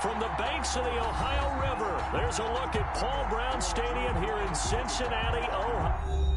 from the banks of the Ohio River. There's a look at Paul Brown Stadium here in Cincinnati, Ohio.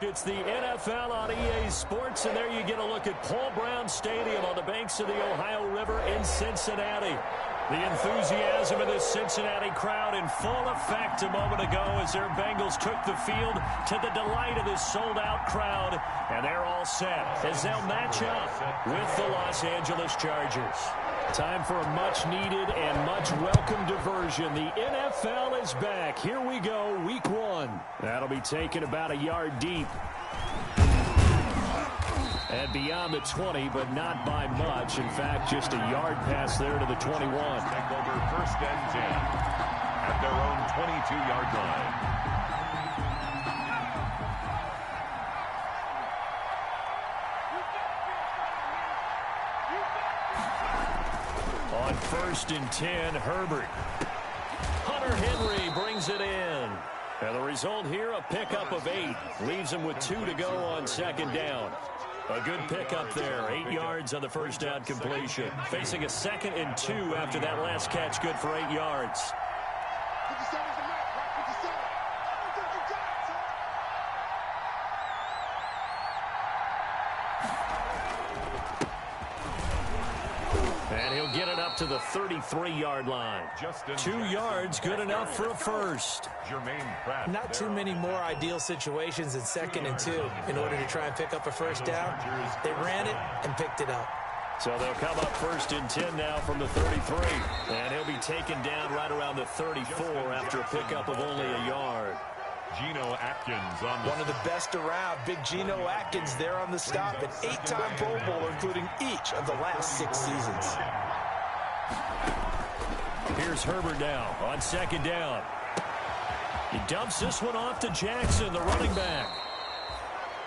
It's the NFL on EA Sports, and there you get a look at Paul Brown Stadium on the banks of the Ohio River in Cincinnati. The enthusiasm of this Cincinnati crowd in full effect a moment ago as their Bengals took the field to the delight of this sold-out crowd. And they're all set as they'll match up with the Los Angeles Chargers. Time for a much-needed and much-welcome diversion. The NFL is back. Here we go, week 1. That'll be taken about a yard deep. And beyond the 20, but not by much. In fact, just a yard pass there to the 21. Take over 1st and 10 at their own 22-yard line. On 1st and 10, Herbert. Hunter Henry brings it in. And the result here, a pickup of 8. Leaves him with 2 to go on 2nd down. A good pickup there, 8 yards on the first down completion. Facing a 2nd and 2 after that last catch, good for 8 yards. And he'll get it up to the 33-yard line. 2 yards, good enough for a first. Not too many more ideal situations in 2nd and 2 in order to try and pick up a first down. They ran it and picked it up. So they'll come up 1st and 10 now from the 33. And he'll be taken down right around the 34 after a pickup of only a yard. Geno Atkins on one of the best around. Big Geno Atkins there on the stop. An 8-time Pro Bowler, including each of the last 6 seasons. Here's Herbert now on 2nd down. He dumps this one off to Jackson, the running back.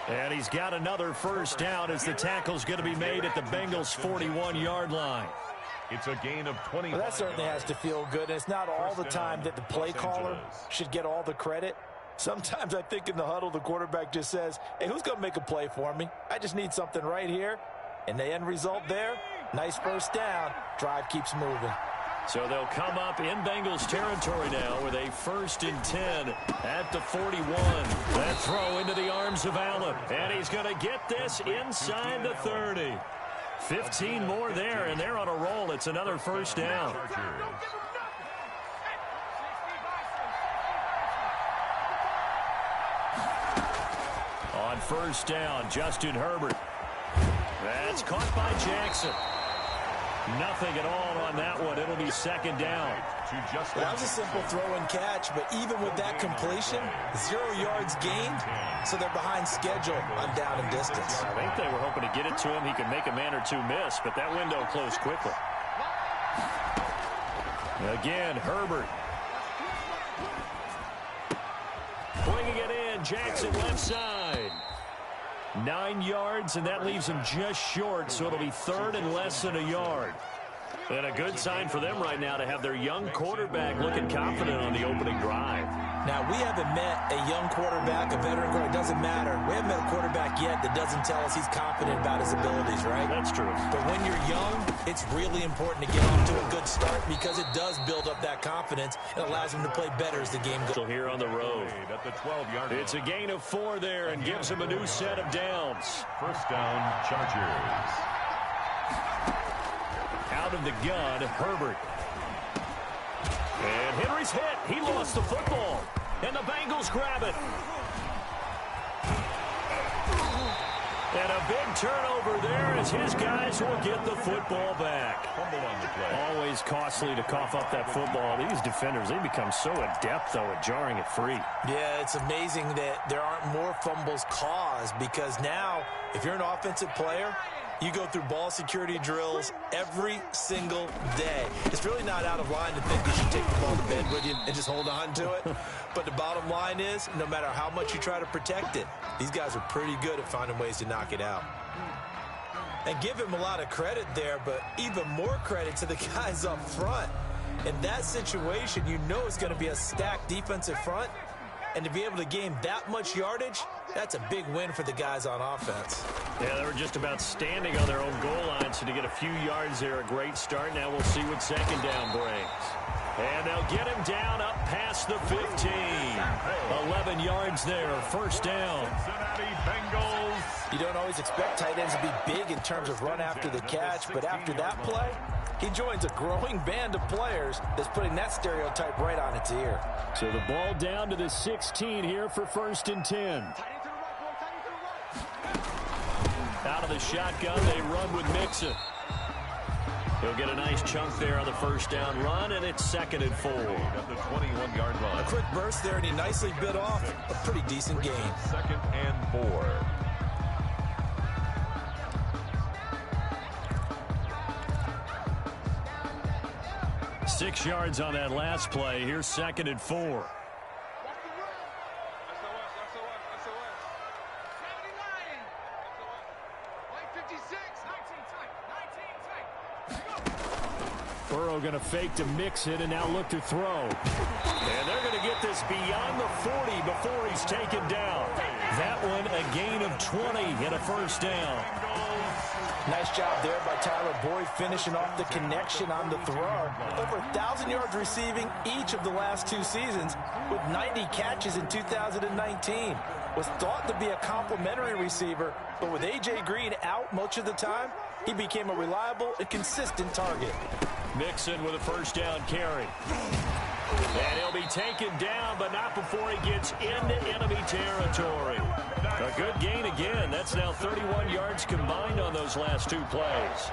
And he's got another first down as the tackle's going to be made at the Bengals' 41-yard line. It's a gain of 20. Well, that certainly has to feel good. And it's not all the time that the play caller should get all the credit. Sometimes I think in the huddle, the quarterback just says, hey, who's going to make a play for me? I just need something right here. And the end result there, nice first down. Drive keeps moving. So they'll come up in Bengals territory now with a 1st and 10 at the 41. That throw into the arms of Allen. And he's going to get this inside the 30. 15 more there, and they're on a roll. It's another first down. On 1st down, Justin Herbert. That's caught by Jackson. Nothing at all on that one. It'll be 2nd down. That was a simple throw and catch, but even with that completion, 0 yards gained, so they're behind schedule on down and distance. I think they were hoping to get it to him. He could make a man or two miss, but that window closed quickly. Again, Herbert. Bringing it in, Jackson left side. 9 yards, and that leaves him just short, so it'll be 3rd and less than a yard. And a good sign for them right now to have their young quarterback looking confident on the opening drive. Now, we haven't met a young quarterback, a veteran quarterback. It doesn't matter. We haven't met a quarterback yet that doesn't tell us he's confident about his abilities, right? That's true. But when you're young, it's really important to get off to a good start because it does build up that confidence and allows him to play better as the game goes. So here on the road. At the 12-yard line. It's a gain of 4 there and gives him a new set of downs. 1st down, Chargers. Out of the gun, Herbert. And Henry's hit. He lost the football. And the Bengals grab it. And a big turnover there as his guys will get the football back. Fumble on the play. Always costly to cough up that football. These defenders, they become so adept, though, at jarring it free. Yeah, it's amazing that there aren't more fumbles caused because now, if you're an offensive player, you go through ball security drills every single day. It's really not out of line to think you should take the ball to bed with you and just hold on to it. But the bottom line is, no matter how much you try to protect it, these guys are pretty good at finding ways to knock it out. And give him a lot of credit there, but even more credit to the guys up front. In that situation, you know it's going to be a stacked defensive front. And to be able to gain that much yardage, that's a big win for the guys on offense. Yeah, they were just about standing on their own goal line, so to get a few yards there, a great start. Now we'll see what 2nd down brings. And they'll get him down up past the 15. 11 yards there, first down. Cincinnati Bengals. You don't always expect tight ends to be big in terms of run after the catch, but after that play, he joins a growing band of players that's putting that stereotype right on its ear. So the ball down to the 16 here for first and 10. Out of the shotgun, they run with Mixon. He'll get a nice chunk there on the first down run, and it's 2nd and 4. At the 21-yard line. A quick burst there, and he nicely bit off a pretty decent gain. 2nd and 4. Six yards on that last play. Here's 2nd and 4. Burrow going to fake to Mixon and now look to throw. And they're going to get this beyond the 40 before he's taken down. That one a gain of 20 and a first down. Nice job there by Tyler Boyd finishing off the connection on the throw. Over 1,000 yards receiving each of the last 2 seasons with 90 catches in 2019. Was thought to be a complimentary receiver, but with A.J. Green out much of the time, he became a reliable and consistent target. Mixon with a first down carry. And he'll be taken down, but not before he gets into enemy territory. A good gain again. That's now 31 yards combined on those last 2 plays.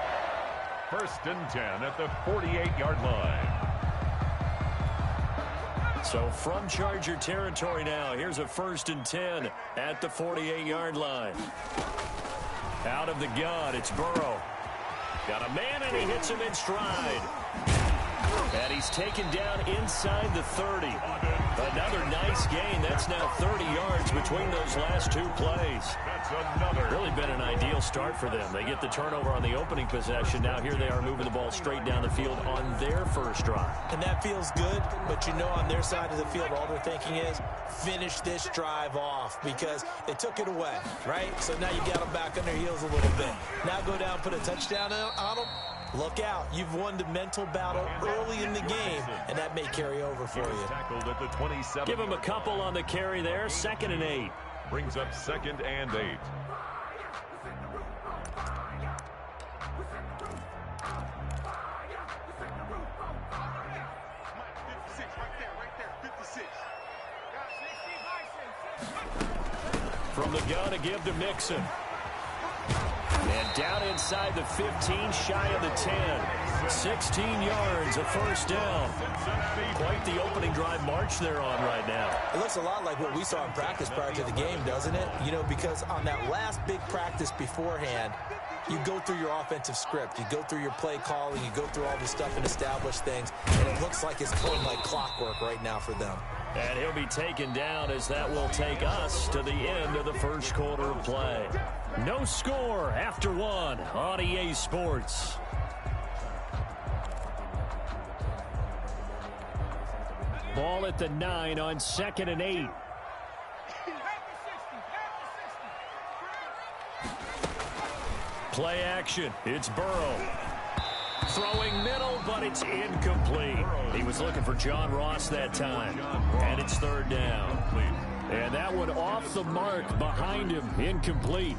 1st and 10 at the 48-yard line. So from Charger territory now, here's a 1st and 10 at the 48-yard line. Out of the gun, it's Burrow. Got a man, and he hits him in stride. And he's taken down inside the 30. Another nice gain. That's now 30 yards between those last 2 plays. That's another. Really been an ideal start for them. They get the turnover on the opening possession. Now here they are moving the ball straight down the field on their first drive. And that feels good, but you know on their side of the field, all they're thinking is finish this drive off because they took it away, right? So now you got them back on their heels a little bit. Now go down, put a touchdown on them. Look out. You've won the mental battle early in the game, and that may carry over for you. Tackled at the 27. Give him a couple on the carry there. 2nd and 8. Brings up 2nd and 8. From the gun to give to Mixon. And down inside the 15, shy of the 10. 16 yards, a first down. Quite the opening drive march they're on right now. It looks a lot like what we saw in practice prior to the game, doesn't it? You know, because on that last big practice beforehand, you go through your offensive script. You go through your play calling. You go through all this stuff and establish things. And it looks like it's going like clockwork right now for them. And he'll be taken down as that will take us to the end of the first quarter of play. No score after 1 on EA Sports. Ball at the 9 on 2nd and 8. Play action. It's Burrow. Throwing middle, but it's incomplete. He was looking for John Ross that time. And it's 3rd down. And that one off the mark behind him. Incomplete.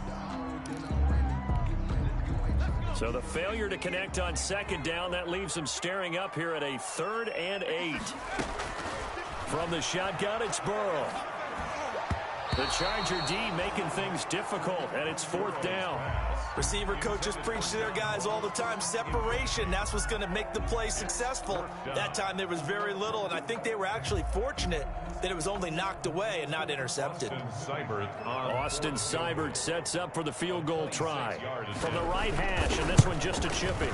So the failure to connect on 2nd down, that leaves him staring up here at a 3rd and 8. From the shotgun, it's Burrow. The Charger D making things difficult, and it's 4th down. Receiver coaches preach to their guys all the time. Separation, that's what's going to make the play successful. That time there was very little, and I think they were actually fortunate that it was only knocked away and not intercepted. Austin Seibert sets up for the field goal try. From the right hash, and this one just a chipping.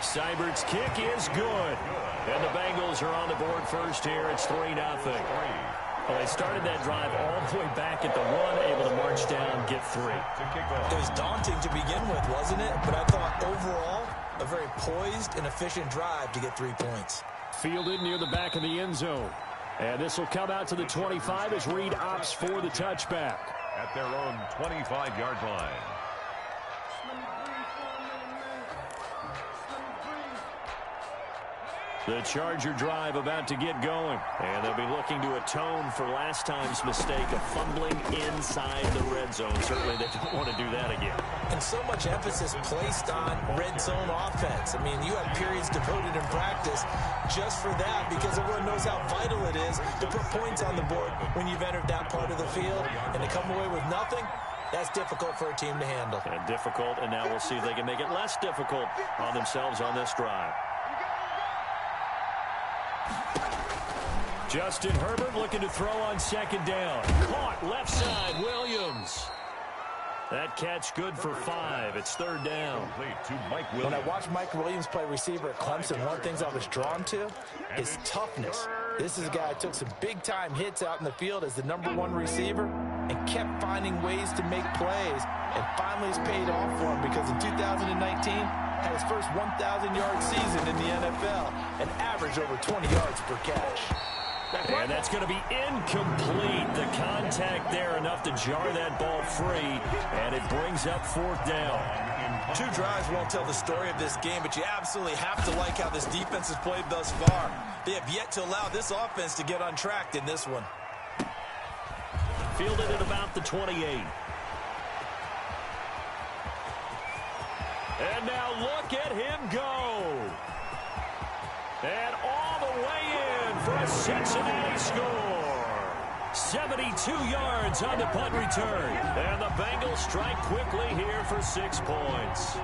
Seibert's kick is good. And the Bengals are on the board first here. It's 3-0. Well, they started that drive all the way back at the 1, able to march down, get 3. It was daunting to begin with, wasn't it? But I thought overall, a very poised and efficient drive to get 3 points. Fielded near the back of the end zone. And this will come out to the 25 as Reed opts for the touchback. At their own 25-yard line. The Charger drive about to get going. And they'll be looking to atone for last time's mistake of fumbling inside the red zone. Certainly they don't want to do that again. And so much emphasis placed on red zone offense. I mean, you have periods devoted in practice just for that because everyone knows how vital it is to put points on the board when you've entered that part of the field. And to come away with nothing, that's difficult for a team to handle. And difficult, and now we'll see if they can make it less difficult on themselves on this drive. Justin Herbert looking to throw on second down. Caught left side, Williams. That catch good for 5. It's third down. When I watched Mike Williams play receiver at Clemson, one of the things I was drawn to is toughness. This is a guy who took some big-time hits out in the field as the #1 receiver and kept finding ways to make plays, and finally it's paid off for him because in 2019 had his first 1,000-yard season in the NFL and averaged over 20 yards per catch. And that's going to be incomplete. The contact there enough to jar that ball free, and it brings up fourth down. 2 drives won't tell the story of this game, but you absolutely have to like how this defense has played thus far. They have yet to allow this offense to get untracked in this one. Fielded at about the 28. And now look at him go. And all the way in for a Cincinnati score. 72 yards on the punt return. And the Bengals strike quickly here for 6 points.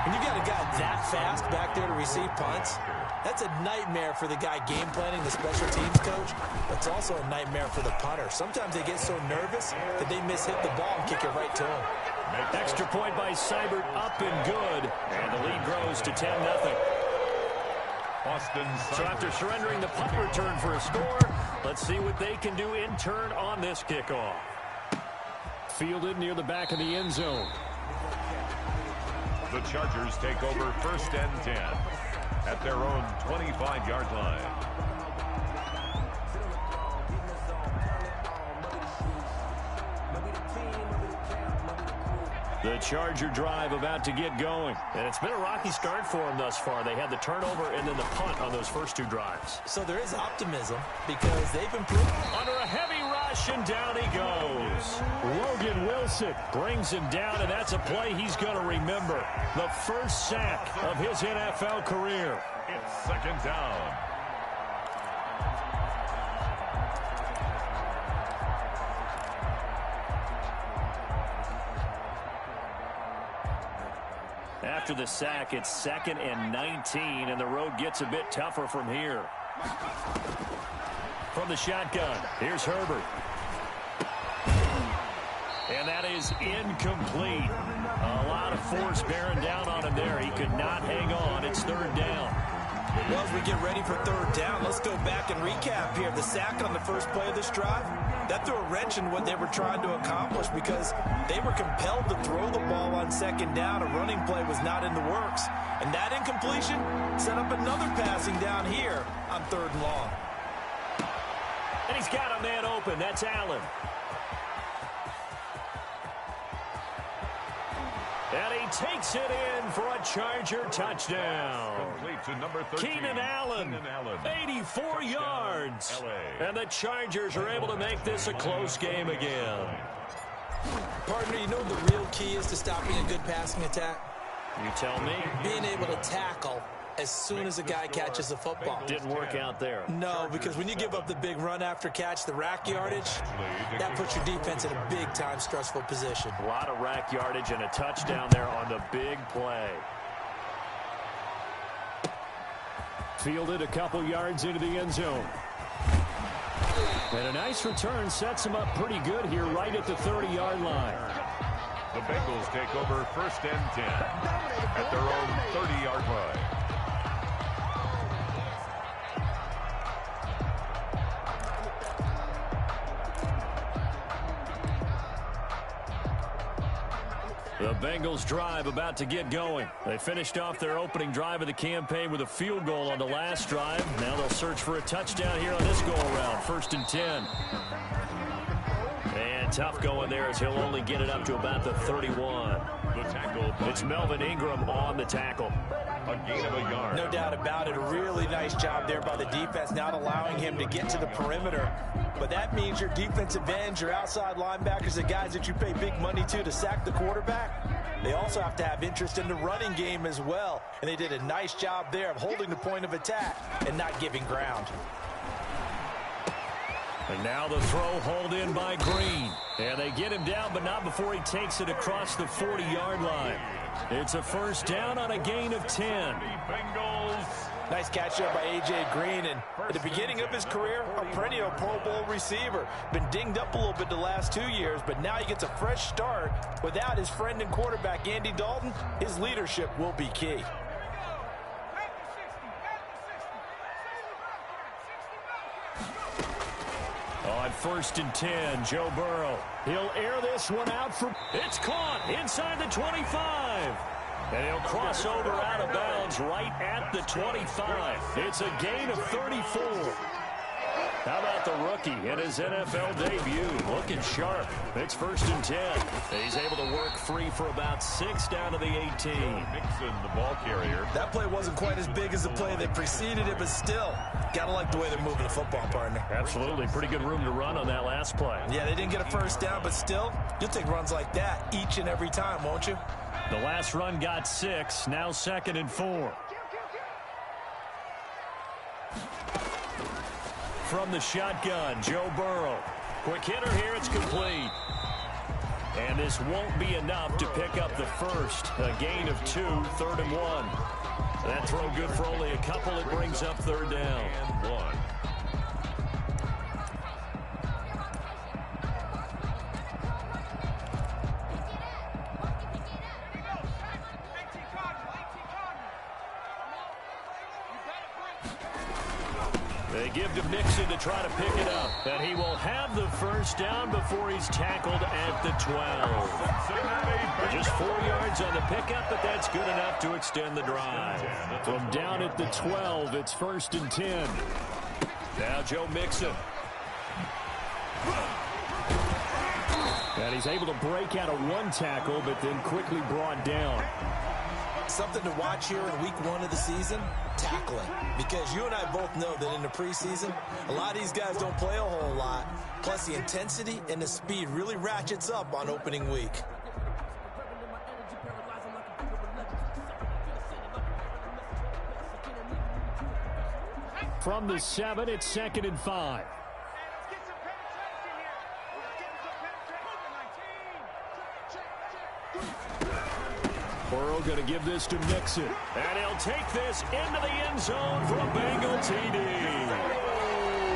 When you've got a guy that fast back there to receive punts, that's a nightmare for the guy game planning, the special teams coach. But it's also a nightmare for the punter. Sometimes they get so nervous that they mishit the ball and kick it right to him. Extra point by Seibert, up and good. And the lead grows to 10-0. So after surrendering the punt return for a score, let's see what they can do in turn on this kickoff. Fielded near the back of the end zone. The Chargers take over 1st and 10 at their own 25-yard line. The Charger drive about to get going. And it's been a rocky start for them thus far. They had the turnover and then the punt on those first 2 drives. So there is optimism because they've improved. Under a heavy rush, and down he goes. Logan Wilson brings him down, and that's a play he's going to remember. The first sack of his NFL career. It's 2nd down. After the sack, it's 2nd and 19, and the road gets a bit tougher from here. From the shotgun, here's Herbert. And that is incomplete. A lot of force bearing down on him there. He could not hang on. It's 3rd down. Well, as we get ready for 3rd down, let's go back and recap here. The sack on the first play of this drive, that threw a wrench in what they were trying to accomplish because they were compelled to throw the ball on 2nd down. A running play was not in the works. And that incompletion set up another passing down here on 3rd and long. And he's got a man open. That's Allen. And he takes it in for a Charger touchdown. Complete to number 13. Keenan Allen, 84 yards. And the Chargers are able to make this a close game again. Partner, you know what the real key is to stopping a good passing attack? You tell me. Being able to tackle as soon as a guy catches the football. Didn't work out there. No, because when you give up the big run after catch, the rack yardage, that puts your defense in a big-time stressful position. A lot of rack yardage and a touchdown there on the big play. Fielded a couple yards into the end zone. And a nice return sets him up pretty good here right at the 30-yard line. The Bengals take over 1st and 10 at their own 30-yard line. The Bengals drive about to get going. They finished off their opening drive of the campaign with a field goal on the last drive. Now they'll search for a touchdown here on this go-around. 1st and 10. And tough going there as he'll only get it up to about the 31. The The tackle. It's Melvin Ingram on the tackle. A gain of a yard. No doubt about it. A really nice job there by the defense, not allowing him to get to the perimeter. But that means your defensive ends, your outside linebackers, the guys that you pay big money to sack the quarterback, they also have to have interest in the running game as well. And they did a nice job there of holding the point of attack and not giving ground. And now the throw hauled in by Green. And they get him down, but not before he takes it across the 40-yard line. It's a first down on a gain of 10. Bengals. Nice catch up by A.J. Green, and at the beginning of his career, a perennial Pro Bowl receiver. Been dinged up a little bit the last 2 years, but now he gets a fresh start. Without his friend and quarterback, Andy Dalton, his leadership will be key. On 1st and 10, Joe Burrow. He'll air this one out for... It's caught inside the 25. And he'll cross over out of bounds right at the 25. It's a gain of 34. How about the rookie in his NFL debut? Looking sharp. It's 1st and 10. He's able to work free for about 6 down to the 18. Mixon, the ball carrier. That play wasn't quite as big as the play that preceded it, but still, gotta like the way they're moving the football, partner. Absolutely. Pretty good room to run on that last play. Yeah, they didn't get a first down, but still, you'll take runs like that each and every time, won't you? The last run got 6. Now 2nd and 4. From the shotgun, Joe Burrow. Quick hitter here, it's complete. And this won't be enough to pick up the first. A gain of 2, 3rd and 1. That throw good for only a couple. It brings up 3rd down. And 1. They give to Mixon to try to pick it up. And he will have the first down before he's tackled at the 12. Just 4 yards on the pickup, but that's good enough to extend the drive. From down at the 12, it's 1st and 10. Now Joe Mixon. And he's able to break out of 1 tackle, but then quickly brought down. Something to watch here in week 1 of the season, tackling. Because you and I both know that in the preseason, a lot of these guys don't play a whole lot. Plus, the intensity and the speed really ratchets up on opening week. From the 7, it's 2nd and 5. Burrow going to give this to Mixon. And he'll take this into the end zone for a Bengal TD.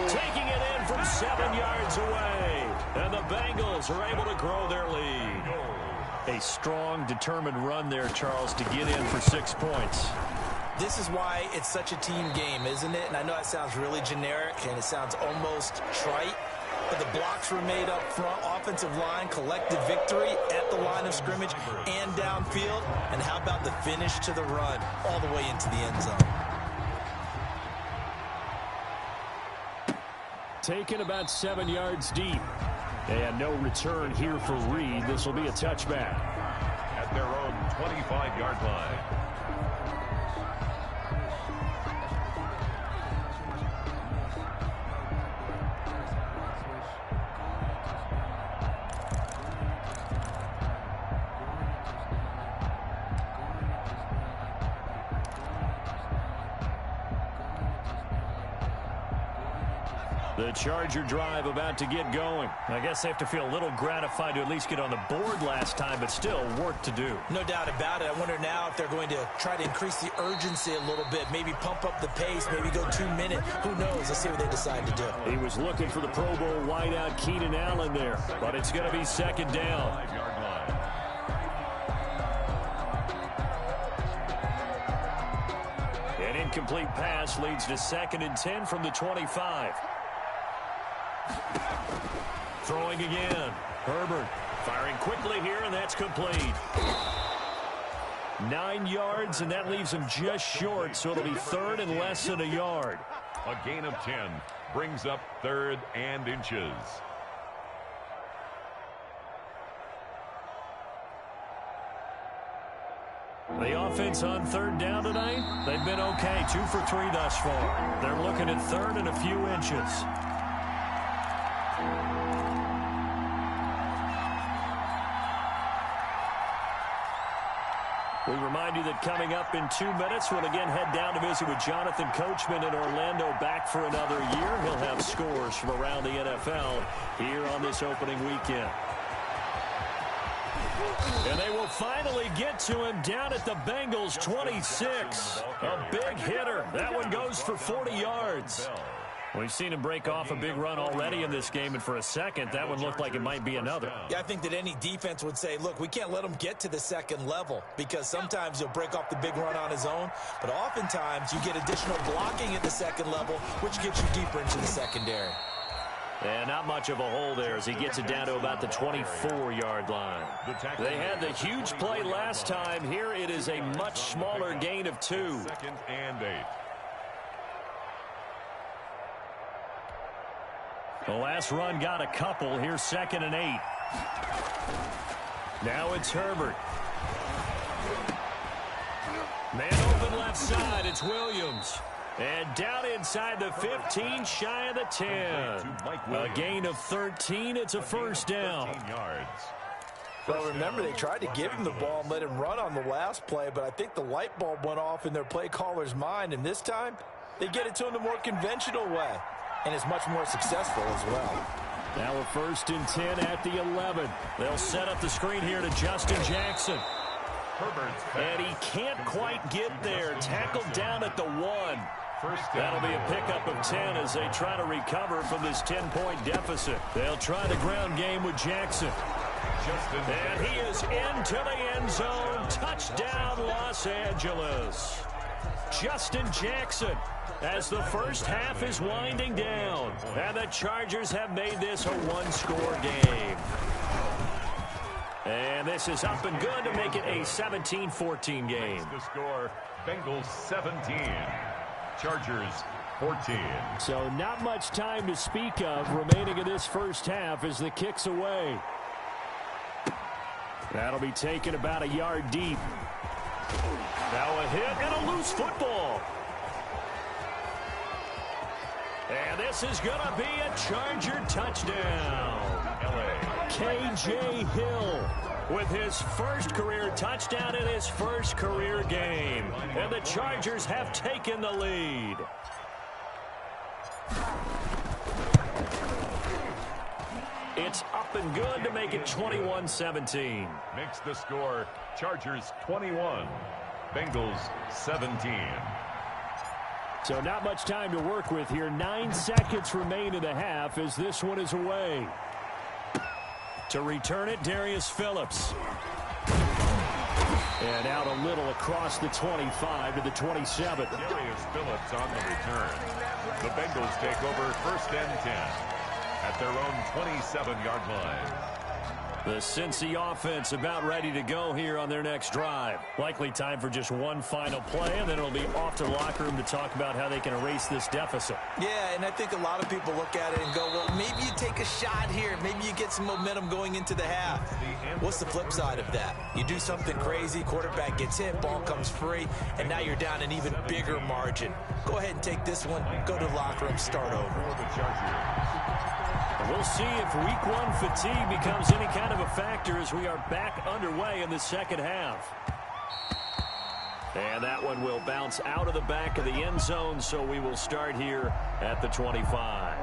Taking it in from 7 yards away. And the Bengals are able to grow their lead. A strong, determined run there, Charles, to get in for 6 points. This is why it's such a team game, isn't it? And I know it sounds really generic and it sounds almost trite. But the blocks were made up front, offensive line, collective victory at the line of scrimmage and downfield. And how about the finish to the run all the way into the end zone? Taken about 7 yards deep. And no return here for Reed. This will be a touchback. At their own 25-yard line. The Charger drive about to get going. I guess they have to feel a little gratified to at least get on the board last time, but still work to do. No doubt about it. I wonder now if they're going to try to increase the urgency a little bit, maybe pump up the pace, maybe go 2 minutes. Who knows? Let's see what they decide to do. He was looking for the Pro Bowl wideout Keenan Allen there, but it's going to be 2nd down. 5-yard line. An incomplete pass leads to 2nd and 10 from the 25. Throwing again. Herbert firing quickly here, and that's complete. 9 yards, and that leaves him just short, so it'll be 3rd and less than a yard. A gain of 10 brings up 3rd and inches. The offense on third down tonight, they've been okay. 2 for 3 thus far. They're looking at third and a few inches. We remind you that coming up in 2 minutes, we'll again head down to visit with Jonathan Coachman in Orlando, back for another year. He'll have scores from around the NFL here on this opening weekend. And they will finally get to him down at the Bengals 26. A big hitter. That one goes for 40 yards. We've seen him break off a big run already in this game, and for a second, that one looked like it might be another. Yeah, I think that any defense would say, look, we can't let him get to the second level, because sometimes he'll break off the big run on his own, but oftentimes you get additional blocking at the second level, which gets you deeper into the secondary. And not much of a hole there as he gets it down to about the 24-yard line. They had the huge play last time. Here it is a much smaller gain of 2. 2nd and 8. The last run got a couple. Here's 2nd and 8. Now it's Herbert. Man open left side. It's Williams. And down inside the 15, shy of the 10. A gain of 13. It's a first down. Well, remember, they tried to give him the ball and let him run on the last play, but I think the light bulb went off in their play caller's mind, and this time they get it to him the more conventional way. And is much more successful as well. Now a 1st and 10 at the 11. They'll set up the screen here to Justin Jackson. And he can't quite get there. Tackled down at the 1. That'll be a pickup of 10 as they try to recover from this 10-point deficit. They'll try the ground game with Jackson. And he is into the end zone. Touchdown, Los Angeles. Justin Jackson, as the first half is winding down. And the Chargers have made this a one-score game. And this is up and good to make it a 17-14 game. The score, Bengals 17, Chargers 14. So not much time to speak of remaining in this first half as the kick's away. That'll be taken about a yard deep. Now a hit and a loose football. And this is going to be a Charger touchdown. K.J. Hill with his first career touchdown in his first career game. And the Chargers have taken the lead. It's up and good to make it 21-17. Makes the score, Chargers 21, Bengals 17. So not much time to work with here. 9 seconds remain in the half as this one is away. To return it, Darius Phillips. And out a little across the 25 to the 27. Darius Phillips on the return. The Bengals take over 1st and 10 at their own 27-yard line. The Cincy offense about ready to go here on their next drive. Likely time for just one final play, and then it'll be off to the locker room to talk about how they can erase this deficit. Yeah, and I think a lot of people look at it and go, well, maybe you take a shot here. Maybe you get some momentum going into the half. What's the flip side of that? You do something crazy, quarterback gets hit, ball comes free, and now you're down an even bigger margin. Go ahead and take this one, go to the locker room, start over. We'll see if week 1 fatigue becomes any kind of a factor as we are back underway in the second half. And that one will bounce out of the back of the end zone, so we will start here at the 25.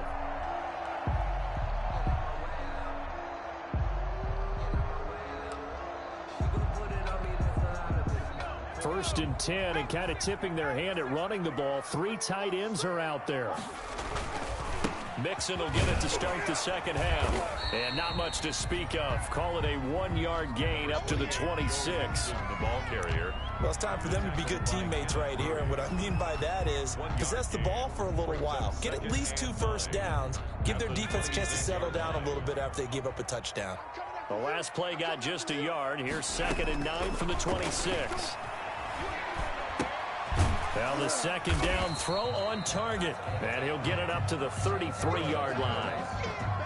First and 10, and kind of tipping their hand at running the ball. 3 tight ends are out there. Mixon will get it to start the second half. And not much to speak of. Call it a 1-yard gain up to the 26. The ball carrier. Well, it's time for them to be good teammates right here. And what I mean by that is possess the ball for a little while. Get at least 2 first downs. Give their defense a chance to settle down a little bit after they give up a touchdown. The last play got just a yard. Here's 2nd and 9 from the 26. Now the second down throw on target. And he'll get it up to the 33-yard line.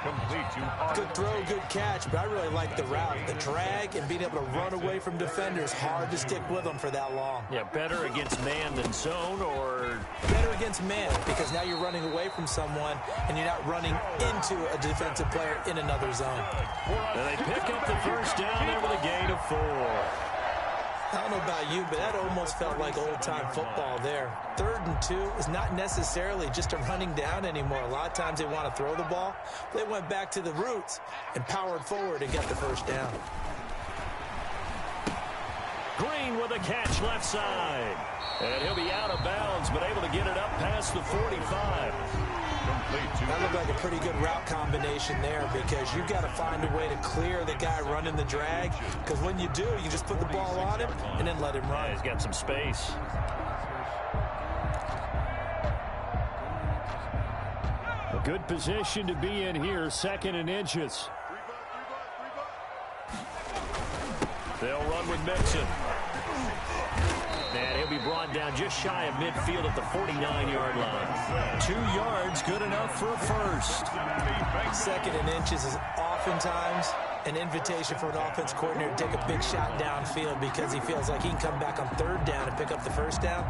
Complete to Good throw, good catch, but I really like the route. The drag and being able to run away from defenders, hard to stick with them for that long. Yeah, better against man than zone, or better against man, because now you're running away from someone and you're not running into a defensive player in another zone. And they pick up the first down there with a gain of 4. I don't know about you, but that almost felt like old-time football there. 3rd and 2 is not necessarily just a running down anymore. A lot of times they want to throw the ball. They went back to the roots and powered forward and got the first down. Green with a catch left side. And he'll be out of bounds, but able to get it up past the 45. That looked like a pretty good route combination there, because you've got to find a way to clear the guy running the drag, because when you do, you just put the ball on him and then let him run. Yeah, he's got some space. A good position to be in here, 2nd and inches. They'll run with Mixon. And he'll be brought down just shy of midfield at the 49-yard line. 2 yards, good enough for a first. 2nd and inches is oftentimes an invitation for an offense coordinator to take a big shot downfield, because he feels like he can come back on 3rd down and pick up the first down.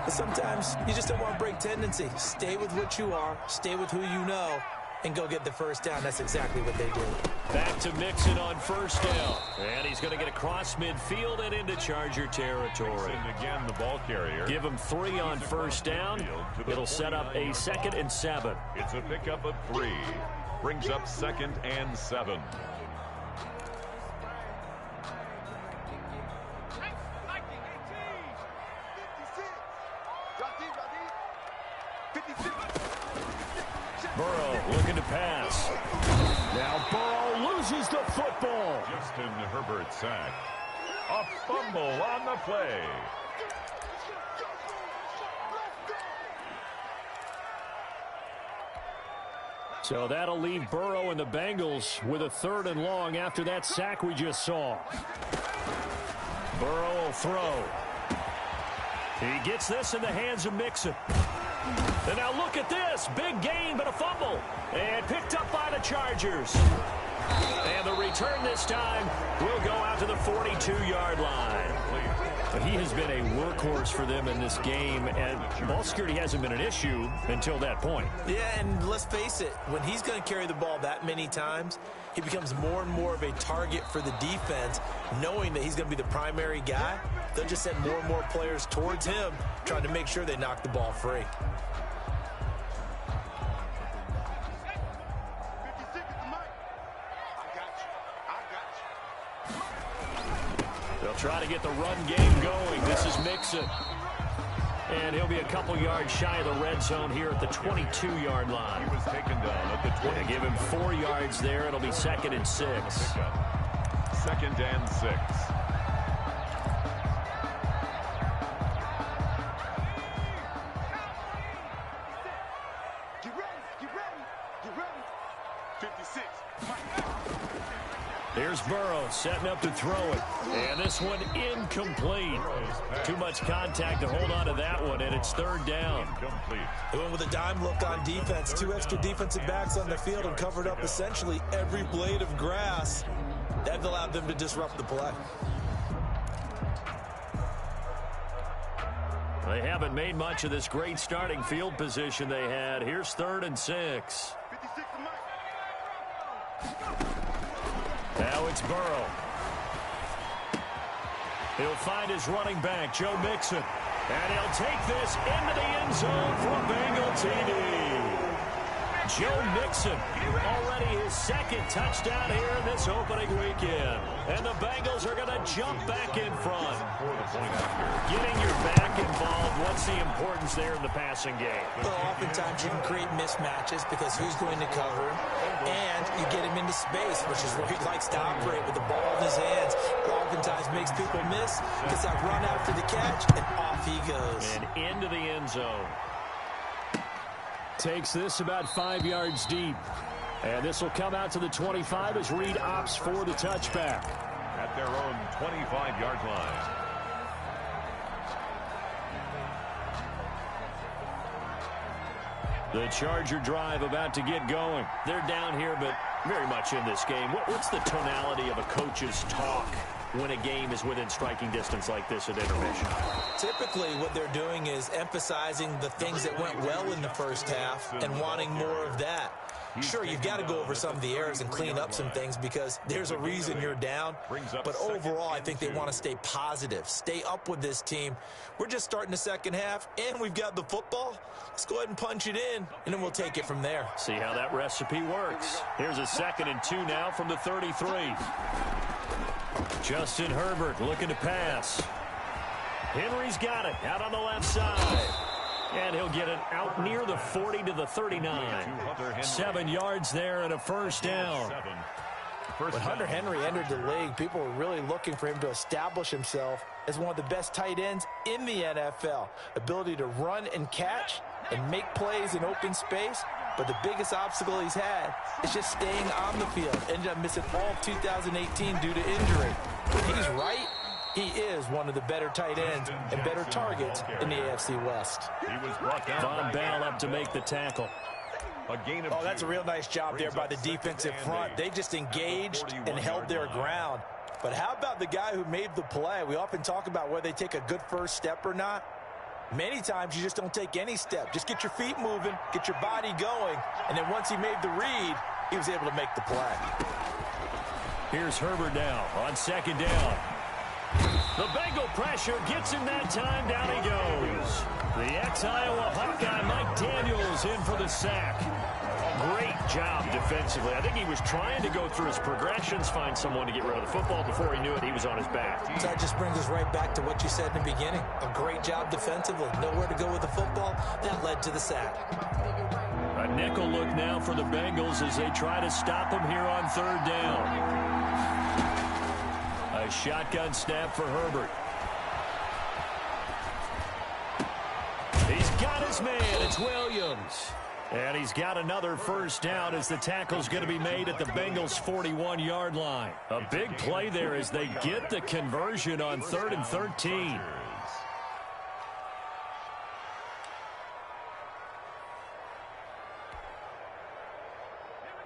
But sometimes you just don't want to break tendency. Stay with what you are, stay with who you know, and go get the first down. That's exactly what they did. Back to Mixon on first down. And he's going to get across midfield and into Charger territory. And again, the ball carrier. Give him 3 on first down. It'll set up a 2nd and 7. It's a pickup of 3. Brings up 2nd and 7. Burrow looking to pass. Now Burrow loses the football. Justin Herbert sack. A fumble on the play. So that'll leave Burrow and the Bengals with a 3rd and long after that sack we just saw. Burrow will throw. He gets this in the hands of Mixon. And now look at this. Big gain, but a fumble. And picked up by the Chargers. And the return this time will go out to the 42-yard line. But he has been a workhorse for them in this game, and ball security hasn't been an issue until that point. Yeah, and let's face it, when he's going to carry the ball that many times, he becomes more and more of a target for the defense, knowing that he's going to be the primary guy. They'll just send more and more players towards him, trying to make sure they knock the ball free. They'll try to get the run game going. This is Mixon. And he'll be a couple yards shy of the red zone here at the 22-yard line. He was taken down at the 20. They give him 4 yards there. It'll be 2nd and 6. 2nd and 6. Here's Burrow setting up to throw it. And this one incomplete. Too much contact to hold on to that one, and it's 3rd down. They went with a dime look on defense. 2 extra defensive backs on the field and covered up essentially every blade of grass. That allowed them to disrupt the play. They haven't made much of this great starting field position they had. Here's 3rd and 6. Now it's Burrow. He'll find his running back, Joe Mixon. And he'll take this into the end zone for a Bengal TD. Joe Mixon, already his 2nd touchdown here in this opening weekend. And the Bengals are going to jump back in front. Getting your back involved, what's the importance there in the passing game? Well, oftentimes you can create mismatches because who's going to cover him, and you get him into space, which is where he likes to operate with the ball in his hands. It oftentimes makes people miss, gets that run after the catch, and off he goes. And into the end zone. Takes this about 5 yards deep. And this will come out to the 25 as Reed opts for the touchback. At their own 25-yard line. The Charger drive about to get going. They're down here, but very much in this game. What's the tonality of a coach's talk when a game is within striking distance like this at intermission? Typically, what they're doing is emphasizing the things that went well in the first half and wanting more of that. Sure, you've got to go over some of the errors and clean up some things because there's a reason you're down. But overall, I think they want to stay positive, stay up with this team. We're just starting the second half, and we've got the football. Let's go ahead and punch it in, and then we'll take it from there. See how that recipe works. Here's a 2nd and 2 now from the 33. Justin Herbert looking to pass. Henry's got it out on the left side. And he'll get it out near the 40 to the 39. 7 yards there and a first down. When Hunter Henry entered the league, people were really looking for him to establish himself as one of the best tight ends in the NFL. Ability to run and catch and make plays in open space. But the biggest obstacle he's had is just staying on the field. Ended up missing all of 2018 due to injury. When he's right, he is one of the better tight ends and better targets in the AFC West. He was brought down. Von Bell up to make the tackle. Oh, that's a real nice job there by the defensive front. They just engaged and held their ground. But how about the guy who made the play? We often talk about whether they take a good first step or not. Many times you just don't take any step. Just get your feet moving, get your body going, and then once he made the read, he was able to make the play. Here's Herbert now on 2nd down. The Bengal pressure gets him that time. Down he goes. The ex-Iowa Hawkeye Mike Daniels in for the sack. Great job defensively. I think he was trying to go through his progressions, find someone to get rid of the football. Before he knew it, he was on his back. So that just brings us right back to what you said in the beginning. A great job defensively. Nowhere to go with the football. That led to the sack. A nickel look now for the Bengals as they try to stop him here on 3rd down. A shotgun snap for Herbert. He's got his man. It's Williams. And he's got another first down as the tackle's going to be made at the Bengals' 41-yard line. A big play there as they get the conversion on 3rd and 13.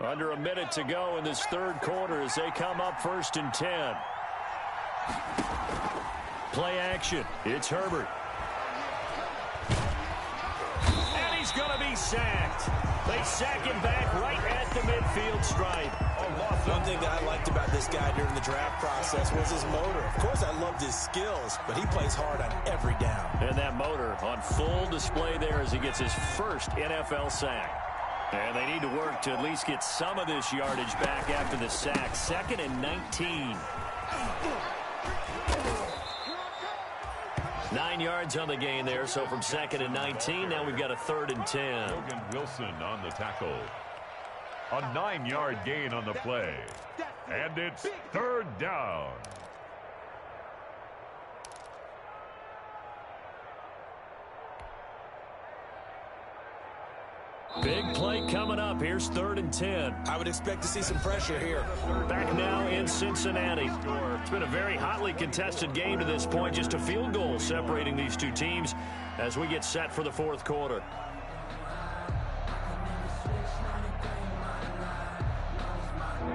Under a minute to go in this 3rd quarter as they come up 1st and 10. Play action. It's Herbert. And he's going to be sacked. They sack him back right at the midfield stripe. One thing that I liked about this guy during the draft process was his motor. Of course, I loved his skills, but he plays hard on every down. And that motor on full display there as he gets his first NFL sack. And they need to work to at least get some of this yardage back after the sack. 2nd and 19. 9 yards on the gain there, so from 2nd and 19, now we've got a 3rd and 10. Logan Wilson on the tackle. A 9-yard gain on the play. And it's 3rd down. Big play coming up. Here's 3rd and 10. I would expect to see some pressure here. Back now in Cincinnati. It's been a very hotly contested game to this point. Just a field goal separating these two teams as we get set for the 4th quarter.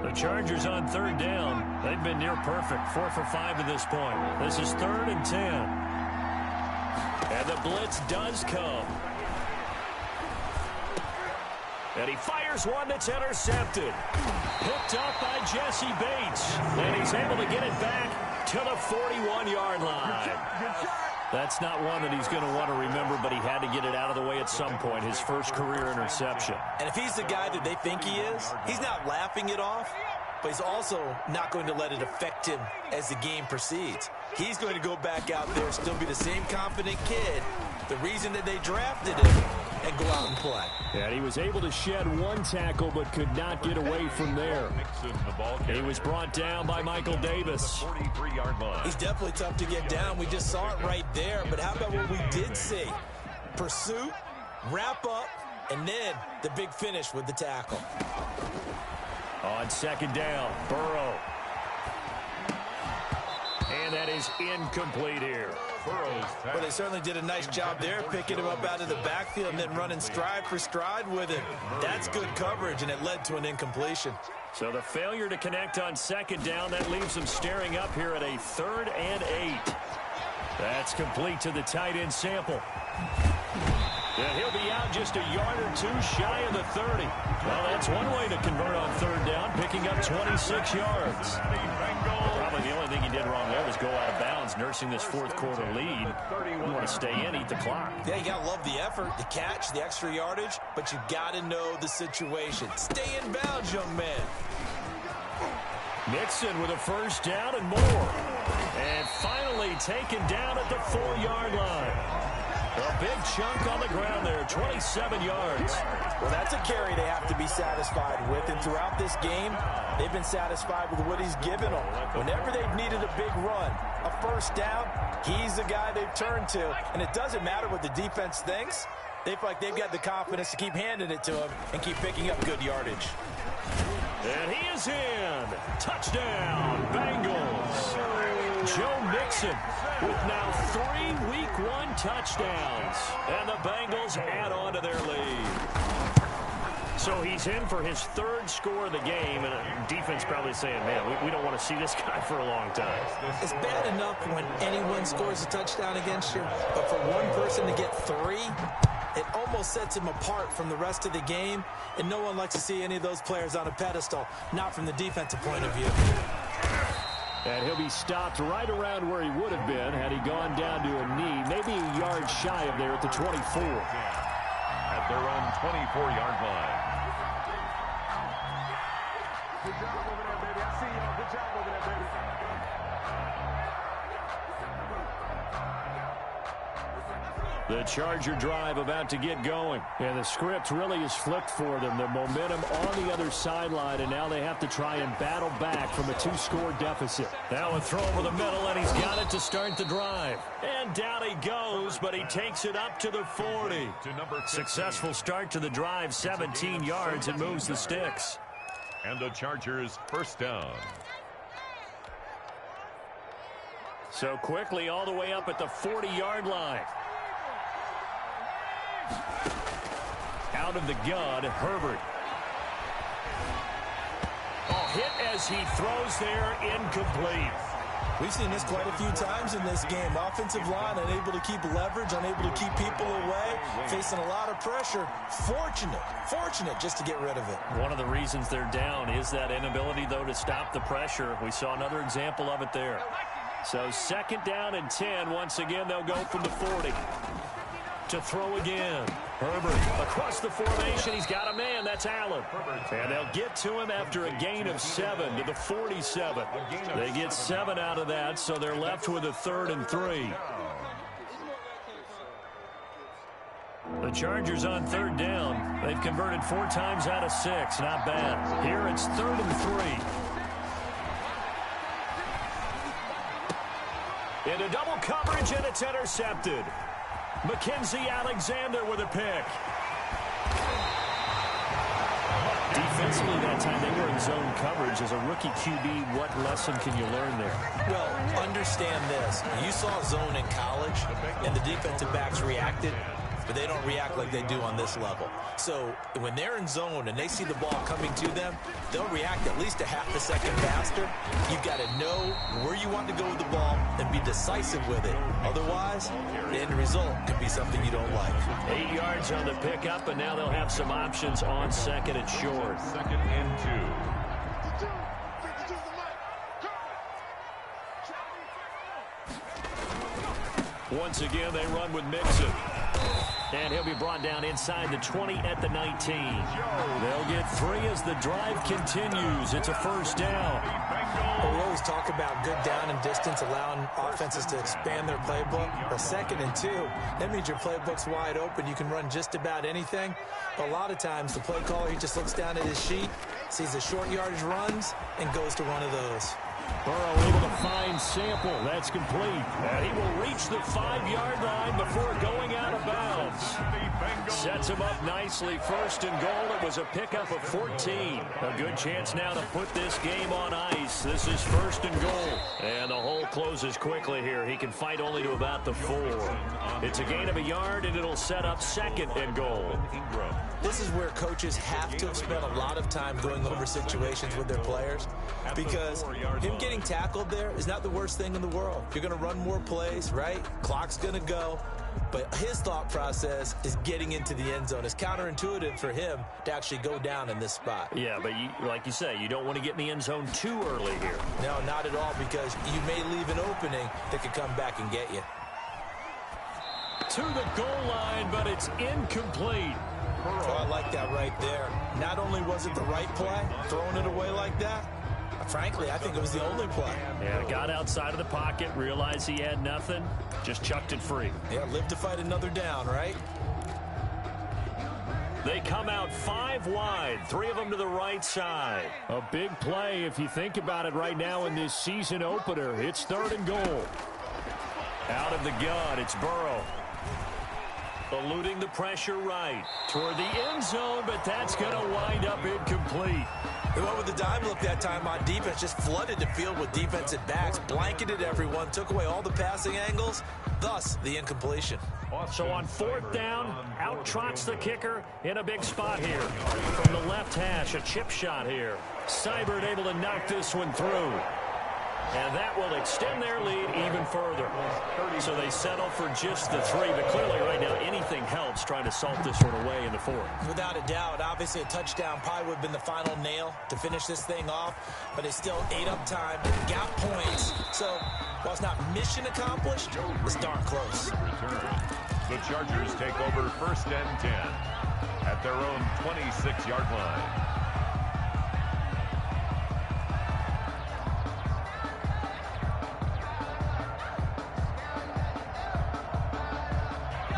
The Chargers on 3rd down. They've been near perfect. 4 for 5 to this point. This is 3rd and 10. And the blitz does come. And he fires one that's intercepted. Picked up by Jesse Bates. And he's able to get it back to the 41-yard line. That's not one that he's going to want to remember, but he had to get it out of the way at some point. His first career interception. And if he's the guy that they think he is, he's not laughing it off, but he's also not going to let it affect him as the game proceeds. He's going to go back out there, still be the same confident kid, the reason that they drafted him, and go out and play. And he was able to shed one tackle but could not get away from there. He was brought down by Michael Davis. He's definitely tough to get down. We just saw it right there. But how about what we did see? Pursuit, wrap up, and then the big finish with the tackle. On 2nd down, Burrow. And that is incomplete here. Well, they certainly did a nice job there, picking him up out of the backfield and then running stride for stride with him. That's good coverage, and it led to an incompletion. So the failure to connect on second down, that leaves them staring up here at a 3rd and 8. That's complete to the tight end Sample. And he'll be out just a yard or two shy of the 30. Well, that's one way to convert on 3rd down, picking up 26 yards. Probably the only thing he did wrong there was go out of bounds, nursing this 4th quarter lead. You want to stay in, eat the clock. Yeah, you got to love the effort, the catch, the extra yardage, but you got to know the situation. Stay in bounds, young man. Mixon with a 1st down and more. And finally taken down at the 4-yard line. A big chunk on the ground there, 27 yards. Well, that's a carry they have to be satisfied with. And throughout this game, they've been satisfied with what he's given them. Whenever they've needed a big run, a 1st down, he's the guy they've turned to. And it doesn't matter what the defense thinks. They feel like they've got the confidence to keep handing it to him and keep picking up good yardage. And he is in. Touchdown, Bengals. Joe Mixon with now 3 Week 1 touchdowns. And the Bengals add on to their lead. So he's in for his 3rd score of the game. And defense probably saying, man, we don't want to see this guy for a long time. It's bad enough when anyone scores a touchdown against you. But for one person to get 3, it almost sets him apart from the rest of the game, and no one likes to see any of those players on a pedestal, not from the defensive point of view. And he'll be stopped right around where he would have been had he gone down to a knee, maybe a yard shy of there at the 24. At their own 24-yard line. Good job over there, baby. I see y'all. Good job over there, baby. The Charger drive about to get going. And the script really is flipped for them. The momentum on the other sideline, and now they have to try and battle back from a 2-score deficit. Now a throw over the middle, and he's got it to start the drive. And down he goes, but he takes it up to the 40. Successful start to the drive, 17 yards, and moves the sticks. And the Chargers 1st down. So quickly all the way up at the 40-yard line. Out of the gun, Herbert. Oh, hit as he throws there, incomplete. We've seen this quite a few times in this game. Offensive line unable to keep leverage, unable to keep people away, facing a lot of pressure. Fortunate just to get rid of it. One of the reasons they're down is that inability, though, to stop the pressure. We saw another example of it there. So 2nd down and 10. Once again, they'll go from the 40. To throw again. Herbert across the formation. He's got a man. That's Allen. And they'll get to him after a gain of 7 to the 47. They get 7 out of that, so they're left with a 3rd and 3. The Chargers on 3rd down. They've converted 4 times out of 6. Not bad. Here it's 3rd and 3. Into double coverage, and it's intercepted. Mackenzie Alexander with a pick. Defensively that time, they were in zone coverage. As a rookie QB, what lesson can you learn there? Well, understand this. You saw zone in college, and the defensive backs reacted, but they don't react like they do on this level. So when they're in zone and they see the ball coming to them, they'll react at least a half a second faster. You've got to know where you want to go with the ball and be decisive with it. Otherwise, the end result could be something you don't like. 8 yards on the pickup, and now they'll have some options on 2nd and short. 2nd and 2. Once again, they run with Mixon. And he'll be brought down inside the 20 at the 19. They'll get 3 as the drive continues. It's a 1st down. Well, we always talk about good down and distance, allowing offenses to expand their playbook. But 2nd and 2, that means your playbook's wide open. You can run just about anything. But a lot of times, the play caller, he just looks down at his sheet, sees the short yardage runs, and goes to one of those. Burrow able to find Sample. That's complete. And he will reach the 5-yard line before going out of bounds. Sets him up nicely. First and goal. It was a pickup of 14. A good chance now to put this game on ice. This is first and goal. And the hole closes quickly here. He can fight only to about the 4. It's a gain of a yard, and it'll set up second and goal. This is where coaches have to have spent a lot of time going over situations with their players, because him getting tackled there is not the worst thing in the world. You're going to run more plays, right? Clock's going to go. But his thought process is getting into the end zone. It's counterintuitive for him to actually go down in this spot. Yeah, but like you say, you don't want to get in the end zone too early here. No, not at all, because you may leave an opening that could come back and get you. To the goal line, but it's incomplete. Oh, I like that right there. Not only was it the right play, throwing it away like that, frankly, I think it was the only play. Yeah, got outside of the pocket, realized he had nothing, just chucked it free. Yeah, live to fight another down, right? They come out 5 wide, 3 of them to the right side. A big play if you think about it right now in this season opener. It's third and goal. Out of the gun, it's Burrow. Eluding the pressure right toward the end zone, but that's going to wind up incomplete. They went with the dime look that time on defense, just flooded the field with defensive backs, blanketed everyone, took away all the passing angles, thus the incompletion. So on 4th down, out trots the kicker in a big spot here. From the left hash, a chip shot here. Seibert able to knock this one through. And that will extend their lead even further. So they settle for just the 3. But clearly right now anything helps trying to salt this one away in the 4th. Without a doubt, obviously a touchdown probably would have been the final nail to finish this thing off. But it's still ate up time, got points. So while it's not mission accomplished, it's darn close. The Chargers take over 1st and 10 at their own 26-yard line.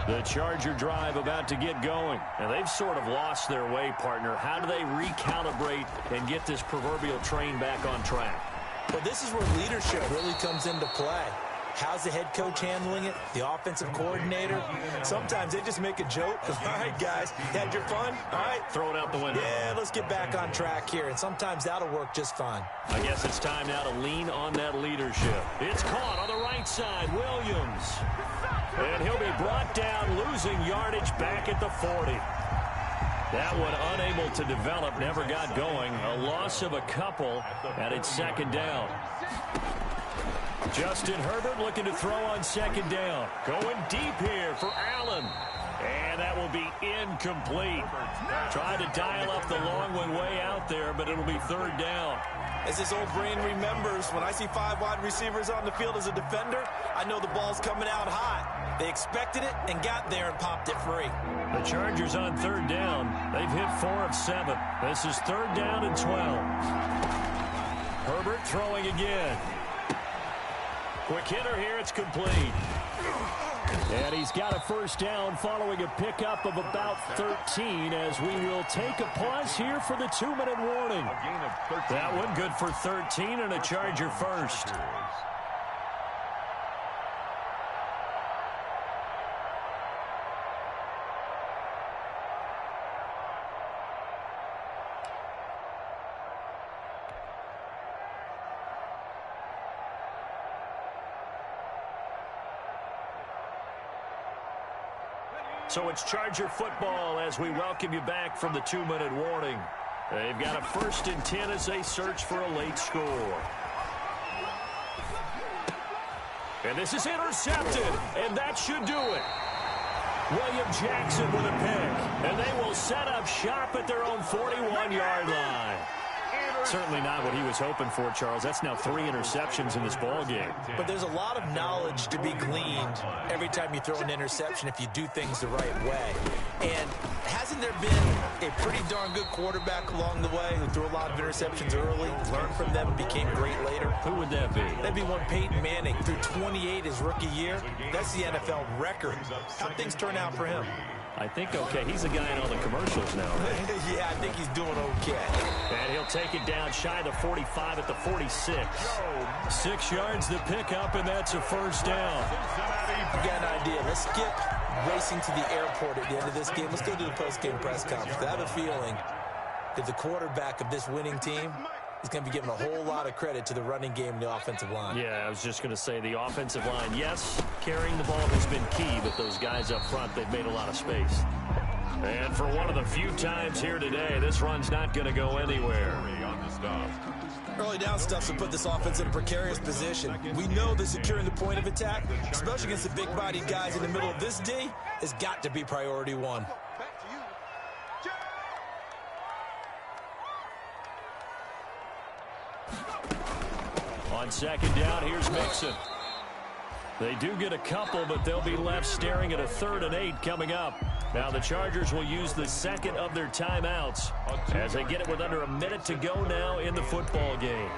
The Charger drive about to get going. And they've sort of lost their way, partner. How do they recalibrate and get this proverbial train back on track? Well, this is where leadership really comes into play. How's the head coach handling it? The offensive coordinator? Sometimes they just make a joke. All right, guys, you had your fun? All right. Throw it out the window. Yeah, let's get back on track here. And sometimes that'll work just fine. I guess it's time now to lean on that leadership. It's caught on the right side. Williams. And he'll be brought down, losing yardage back at the 40. That one unable to develop, never got going. A loss of a couple, and it's 2nd down. Justin Herbert looking to throw on 2nd down. Going deep here for Allen. And that will be incomplete. Tried to dial up the long one way out there, but it'll be 3rd down. As this old brain remembers, when I see 5 wide receivers on the field as a defender, I know the ball's coming out hot. They expected it and got there and popped it free. The Chargers on 3rd down. They've hit 4 of 7. This is 3rd down and 12. Herbert throwing again. Quick hitter here. It's complete. And he's got a 1st down following a pickup of about 13 as we will take a pause here for the 2-minute warning. That one good for 13 and a Charger first. So it's Charger football as we welcome you back from the 2-minute warning. They've got a 1st and 10 as they search for a late score. And this is intercepted, and that should do it. William Jackson with a pick, and they will set up shop at their own 41-yard line. Certainly not what he was hoping for, Charles. That's now 3 interceptions in this ball game. But there's a lot of knowledge to be gleaned every time you throw an interception if you do things the right way. And hasn't there been a pretty darn good quarterback along the way who threw a lot of interceptions early, learned from them, and became great later? Who would that be? That'd be one Peyton Manning, threw 28 his rookie year. That's the NFL record. How'd things turn out for him? I think okay. He's the guy in all the commercials now, right? Yeah, I think he's doing okay. And he'll take it down shy of the 45 at the 46. 6 yards to pick up, and that's a 1st down. You got an idea. Let's skip racing to the airport at the end of this game. Let's go to the post-game press conference. I have a feeling that the quarterback of this winning team is going to be given a whole lot of credit to the running game and the offensive line. Yeah, I was just going to say the offensive line, yes, carrying the ball has been key, but those guys up front, they've made a lot of space. And for one of the few times here today, this run's not going to go anywhere. Early down stuff to put this offense in a precarious position. We know that securing the point of attack, especially against the big-bodied guys in the middle of this D, has got to be priority one. On second down, here's Mixon. They do get a couple, but they'll be left staring at a 3rd and 8 coming up. Now the Chargers will use the second of their timeouts as they get it with under a minute to go now in the football game.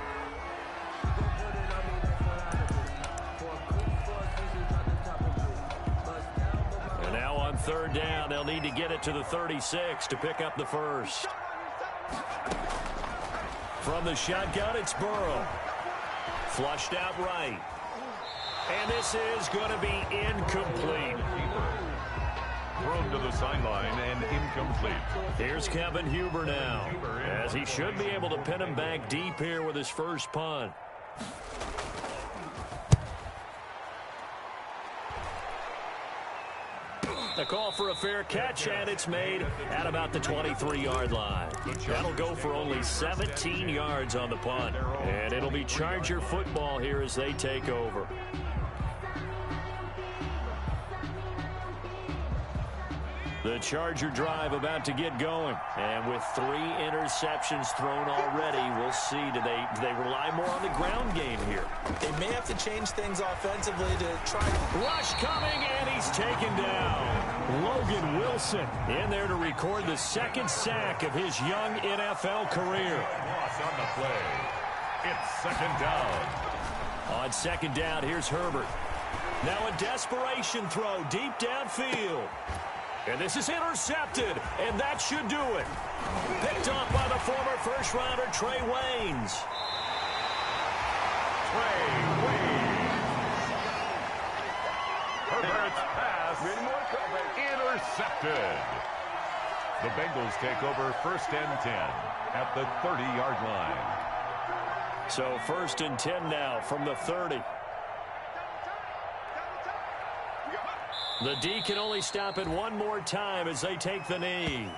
And now on 3rd down, they'll need to get it to the 36 to pick up the first. From the shotgun, it's Burrow. Flushed out right. And this is going to be incomplete. Thrown to the sideline and incomplete. Here's Kevin Huber now, as he should be able to pin him back deep here with his first punt. The call for a fair catch, and it's made at about the 23-yard line. That'll go for only 17 yards on the punt. And it'll be Charger football here as they take over. The Charger drive about to get going. And with 3 interceptions thrown already, we'll see. Do they rely more on the ground game here? They may have to change things offensively to try. Rush coming, and he's taken down. Logan Wilson in there to record the 2nd sack of his young NFL career. Loss on the play. It's 2nd down. On 2nd down, here's Herbert. Now a desperation throw deep downfield. And this is intercepted, and that should do it. Picked off by the former first-rounder Trey Waynes. Trey Waynes. Herbert's pass intercepted. The Bengals take over 1st and 10 at the 30-yard line. So 1st and 10 now from the 30. The D can only stop it one more time as they take the knee.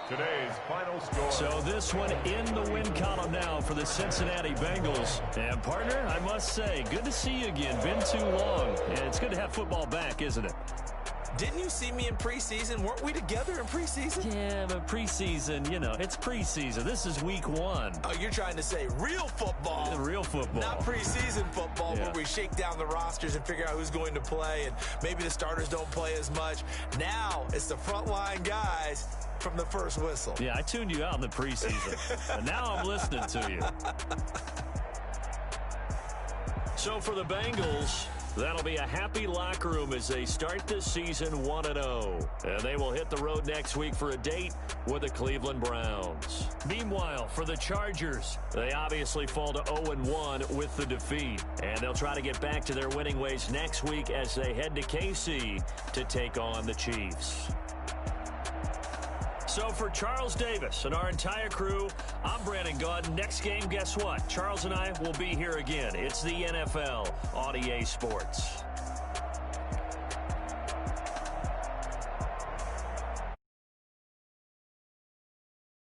Today's final score. So this one in the win column now for the Cincinnati Bengals. And partner, I must say, good to see you again. Been too long. And it's good to have football back, isn't it? Didn't you see me in preseason? Weren't we together in preseason? Yeah, but preseason, you know, it's preseason. This is week 1. Oh, you're trying to say real football. Real football. Not preseason football where we shake down the rosters and figure out who's going to play, and maybe the starters don't play as much. Now it's the frontline guys from the first whistle. Yeah, I tuned you out in the preseason. And now I'm listening to you. So for the Bengals, that'll be a happy locker room as they start this season 1-0. And they will hit the road next week for a date with the Cleveland Browns. Meanwhile, for the Chargers, they obviously fall to 0-1 with the defeat. And they'll try to get back to their winning ways next week as they head to KC to take on the Chiefs. So for Charles Davis and our entire crew, I'm Brandon Gaudin. Next game, guess what? Charles and I will be here again. It's the NFL on EA Sports.